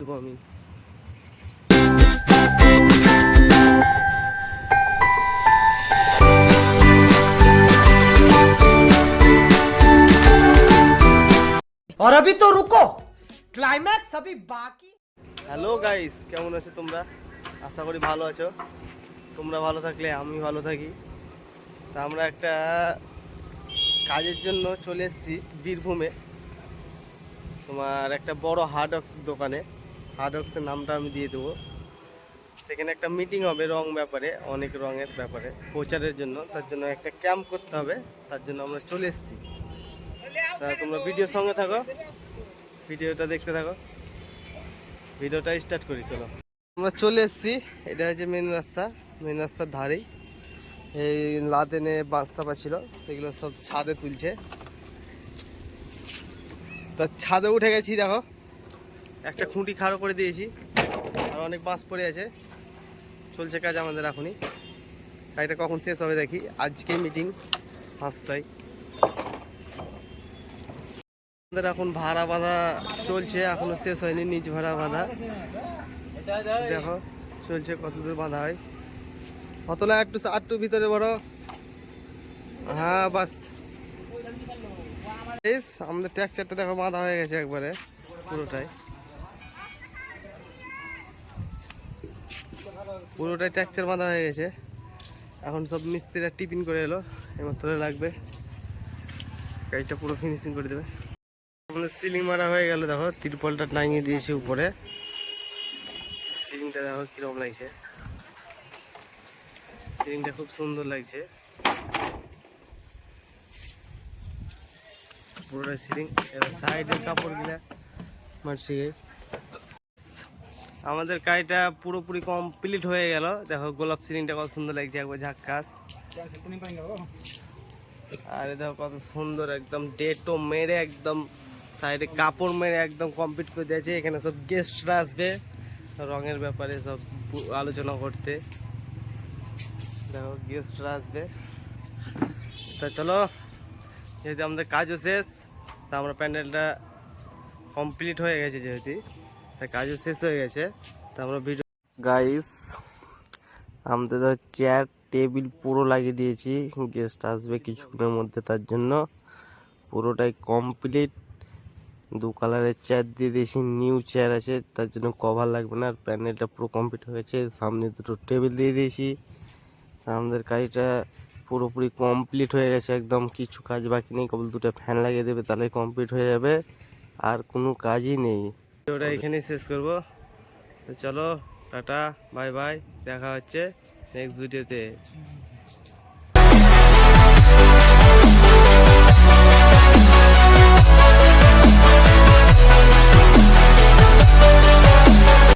দেবো আমি। और अभी तो रुको, क्लाइमैक्स अभी बाकी। হ্যালো গাইস, কেমন আছো তোমরা? আশা করি ভালো আছো। তোমরা ভালো থাকলে আমি ভালো থাকি। তা আমরা একটা কাজের জন্য চলে এসেছি বীরভূমে, তোমার একটা বড় হার্ডওয়ার্কস দোকানে। হার্ডওয়ার্কসের নামটা আমি দিয়ে দেবো। সেখানে একটা মিটিং হবে রং ব্যাপারে, অনেক রঙের ব্যাপারে প্রচারের জন্য। তার জন্য একটা ক্যাম্প করতে হবে, তার জন্য আমরা চলে এসেছি। তা তোমরা ভিডিওর সঙ্গে থাকো, ভিডিওটা দেখতে থাকো। ভিডিওটা স্টার্ট করি, চলো। আমরা চলে এসেছি, এটা হচ্ছে মেন রাস্তা। মেন রাস্তার ধারেই এই লাদেনে বাঁশ চাপা ছিল, সেগুলো সব ছাদে তুলছে। তা ছাদে উঠে গেছি, দেখো একটা খুঁটি খাড়ো করে দিয়েছি, আর অনেক বাঁশ পড়ে আছে। চলছে কাজ আমাদের এখনই। কাজটা কখন শেষ হবে দেখি। আজকে মিটিং 5টায়। আমাদের এখন ভাড়া বাঁধা চলছে, এখনো শেষ হয়নি। নিচ ভাড়া বাঁধা দেখো চলছে, কত দূর বাঁধা হয়। অতলা একটু ভিতরে বড়। হ্যাঁ বাস, আমাদের ট্যাক্সারটা দেখো বাঁধা হয়ে গেছে একবারে পুরোটাই ট্যাক্সার বাঁধা হয়ে গেছে। এখন সব মিস্ত্রিরা টিফিন করে এলো, এমাত্র লাগবে। কাজটা পুরো ফিনিশিং করে দেবে। আমাদের সিলিং মারা হয়ে গেল, দেখো তিরপলটা টাঙিয়ে দিয়েছি উপরে। সিলিংটা দেখো কিরকম লাগছে, সিলিংটা খুব সুন্দর লাগছে। পুরোটা সিলিং। এবার সাইডের কাপড়গুলা মারছি। আমাদের কাজটা পুরোপুরি কমপ্লিট হয়ে গেল। দেখো গোলাপ সিলিংটা কত সুন্দর লাগছে, একবার ঝাক্কাস। আরে দেখো কত সুন্দর, একদম ডেটো মেরে একদম সাইডে কাপড় মেরে একদম কমপ্লিট করে দিয়েছে। এখানে সব গেস্টরা আসবে রঙের ব্যাপারে সব আলোচনা করতে। দেখো গেস্টরা আসবে। তা চলো, যেহেতু আমাদের কাজও শেষ, তা আমরা প্যান্ডেলটা কমপ্লিট হয়ে গেছে, যেহেতু তাই কাজও শেষ হয়ে গেছে। তা আমরা ভিডিও গাইস, আমাদের তো চেয়ার টেবিল পুরো লাগিয়ে দিয়েছি। গেস্ট আসবে কিছুক্ষণের মধ্যে, তার জন্য পুরোটাই কমপ্লিট। 2 কালারের চেয়ার দিয়ে দিয়েছি, নিউ চেয়ার আছে, তার জন্য কভার লাগবে না। আর প্যানেলটা পুরো কমপ্লিট হয়ে গেছে। সামনে 2টো টেবিল দিয়ে দিয়েছি। আমাদের কাজটা পুরোপুরি কমপ্লিট হয়ে গেছে, একদম কিছু কাজ বাকি নেই। কেবল 2টা ফ্যান লাগিয়ে দেবে, তাহলে কমপ্লিট হয়ে যাবে। আর কোনো কাজই নেই। ওটা এখানেই শেষ করবো। তো চলো, টাটা, বাই বাই, দেখা হচ্ছে নেক্সট ভিডিওতে।